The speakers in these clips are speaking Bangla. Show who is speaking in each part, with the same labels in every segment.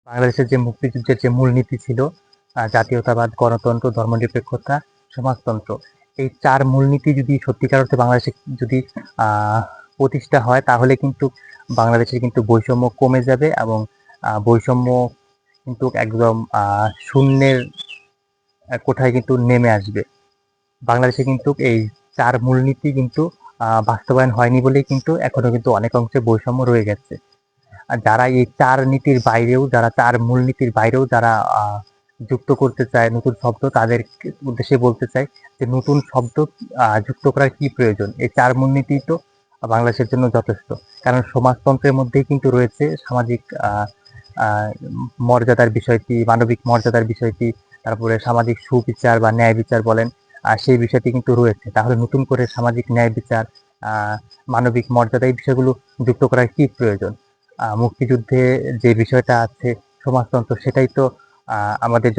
Speaker 1: বাংলাদেশের যে মুক্তিযুদ্ধের যে মূলনীতি ছিল জাতীয়তাবাদ, গণতন্ত্র, ধর্মনিরপেক্ষতা, সমাজতন্ত্র। এই ৪ মূলনীতি যদি সত্যিকার অর্থে বাংলাদেশে যদি আ প্রতিষ্ঠা হয় তাহলে কিন্তু বাংলাদেশের কিন্তু বৈষম্য কমে যাবে এবং বৈষম্য কিন্তু একদম শূন্যের কোঠায় কিন্তু নেমে আসবে। বাংলাদেশে কিন্তু এই ৪ মূলনীতি কিন্তু বাস্তবায়ন হয়নি বলেই কিন্তু এখনো কিন্তু অনেক অংশে বৈষম্য রয়ে গেছে। আর যারা এই ৪ নীতির বাইরেও, যারা ৪ মূলনীতির বাইরেও যারা যুক্ত করতে চায় নতুন শব্দ, তাদের উদ্দেশ্যে বলতে চাই যে নতুন শব্দ যুক্ত করার কি প্রয়োজন? এই ৪ মূলনীতি তো বাংলাদেশের জন্য যথেষ্ট। কারণ সমাজতন্ত্রের মধ্যেই কিন্তু রয়েছে সামাজিক মর্যাদার বিষয়টি, মানবিক মর্যাদার বিষয়টি, তারপরে সামাজিক সুবিচার বা ন্যায় বিচার বলেন, সেই বিষয়টি কিন্তু রয়েছে। তাহলে নতুন করে সামাজিক ন্যায় বিচার, মানবিক মর্যাদা এই বিষয়গুলো যুক্ত করার কি প্রয়োজন? মুক্তিযুদ্ধে যে বিষয়টা আছে সমাজতন্ত্র, সেটাই তো আমাদের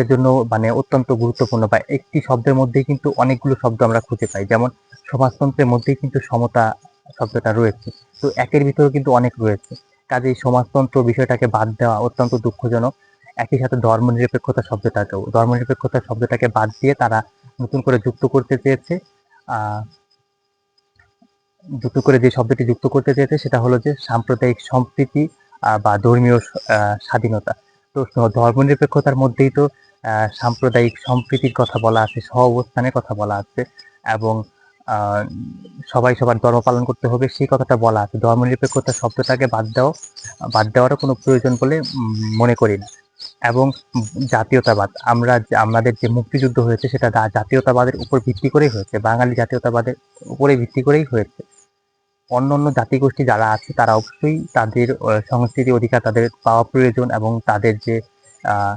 Speaker 1: জন্য মানে অত্যন্ত গুরুত্বপূর্ণ। বা একটি শব্দের মধ্যেই কিন্তু অনেকগুলো শব্দ আমরা খুঁজে পাই। যেমন সমাজতন্ত্রের মধ্যেই কিন্তু সমতা শব্দটা রয়েছে। তো একের ভিতরেও কিন্তু অনেক রয়েছে। কাজেই সমাজতন্ত্র বিষয়টাকে বাদ দেওয়া অত্যন্ত দুঃখজনক। একই সাথে ধর্মনিরপেক্ষতা শব্দটাকে বাদ দিয়ে তারা নতুন করে যুক্ত করতে চেয়েছে। যে শব্দটি যুক্ত করতে চেয়েছে সেটা হলো যে সাম্প্রদায়িক সম্প্রীতি বা ধর্মীয় স্বাধীনতা। তো ধর্মনিরপেক্ষতার মধ্যেই তো সাম্প্রদায়িক সম্প্রীতির কথা বলা আছে, সহাবস্থানের কথা বলা আছে, এবং আহ, সবাই সবার ধর্ম পালন করতে হবে সেই কথাটা বলা আছে। ধর্মনিরপেক্ষতা শব্দটাকে বাদ দেওয়ারও কোনো প্রয়োজন বলে মনে করি না। এবং জাতীয়তাবাদ, আমাদের যে মুক্তিযুদ্ধ হয়েছে সেটা জাতীয়তাবাদের উপর ভিত্তি করেই হয়েছে, বাঙালি জাতীয়তাবাদের উপরে ভিত্তি করেই হয়েছে। অন্যান্য জাতিগোষ্ঠী যারা আছে তারা অবশ্যই তাদের সংস্কৃতি অধিকার তাদের পাওয়া প্রয়োজন, এবং তাদের যে আহ,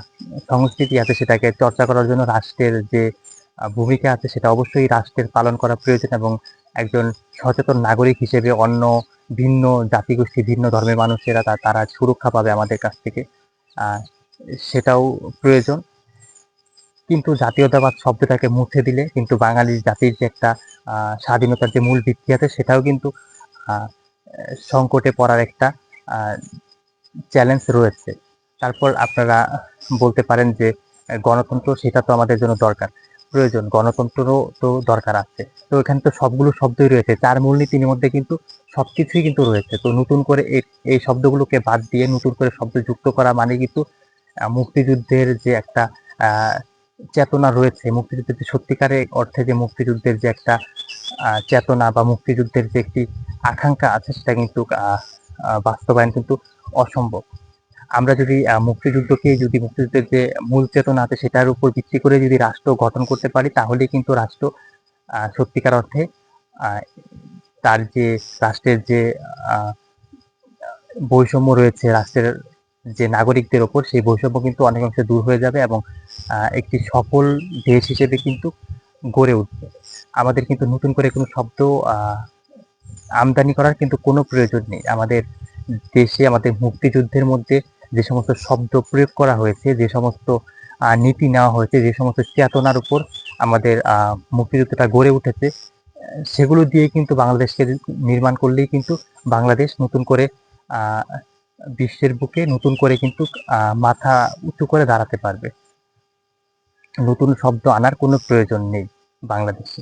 Speaker 1: সংস্কৃতি আছে সেটাকে চর্চা করার জন্য রাষ্ট্রের যে ভূমিকা আছে সেটা অবশ্যই রাষ্ট্রের পালন করা প্রয়োজন, এবং একজন সচেতন নাগরিক হিসেবে অন্য ভিন্ন জাতিগোষ্ঠী, ভিন্ন ধর্মের মানুষেরা তারা সুরক্ষা পাবে আমাদের কাছ থেকে, আহ, সেটাও প্রয়োজন। কিন্তু জাতীয়তাবাদ শব্দটাকে মুছে দিলে কিন্তু বাঙালি জাতির যে একটা স্বাধীনতার যে মূল ভিত্তি আছে সেটাও কিন্তু আহ, সংকটে পড়ার একটা চ্যালেঞ্জ রয়েছে। তারপর আপনারা বলতে পারেন যে গণতন্ত্র, সেটা তো আমাদের জন্য দরকার, প্রয়োজন, গণতন্ত্রও তো দরকার আছে। তো এখানে তো সবগুলো শব্দই রয়েছে, ৪ মূলনীতির মধ্যে কিন্তু সবকিছুই কিন্তু রয়েছে। তো নতুন করে এই শব্দগুলোকে বাদ দিয়ে নতুন করে শব্দ যুক্ত করা মানে কিন্তু মুক্তিযুদ্ধের যে একটা আহ চেতনা রয়েছে, মুক্তিযুদ্ধের যে সত্যিকারের অর্থে যে মুক্তিযুদ্ধের যে একটা চেতনা বা মুক্তিযুদ্ধের যে একটি আকাঙ্ক্ষা আছে সেটা কিন্তু বাস্তবায়ন কিন্তু অসম্ভব। আমরা যদি মুক্তিযুদ্ধের যে মূল চেতনা আছে সেটার উপর ভিত্তি করে যদি রাষ্ট্র গঠন করতে পারি, তাহলে কিন্তু রাষ্ট্র সত্যিকার অর্থে আহ, তার যে রাষ্ট্রের যে আহ, বৈষম্য রয়েছে রাষ্ট্রের যে নাগরিকদের ওপর, সেই বৈষম্য কিন্তু অনেকাংশে দূর হয়ে যাবে, এবং একটি সফল দেশ হিসেবে কিন্তু গড়ে উঠবে। আমাদের কিন্তু নতুন করে কোনো শব্দ আমদানি করার কিন্তু কোনো প্রয়োজন নেই। আমাদের দেশে আমাদের মুক্তিযুদ্ধের মধ্যে যে সমস্ত শব্দ প্রয়োগ করা হয়েছে, যে সমস্ত নীতি নেওয়া হয়েছে, যে সমস্ত চেতনার উপর আমাদের মুক্তিযুদ্ধটা গড়ে উঠেছে, সেগুলো দিয়ে কিন্তু বাংলাদেশকে নির্মাণ করলেই কিন্তু বাংলাদেশ নতুন করে আহ, বিশ্বের বুকে নতুন করে কিন্তু মাথা উঁচু করে দাঁড়াতে পারবে। নতুন শব্দ আনার কোনো প্রয়োজন নেই বাংলাদেশে।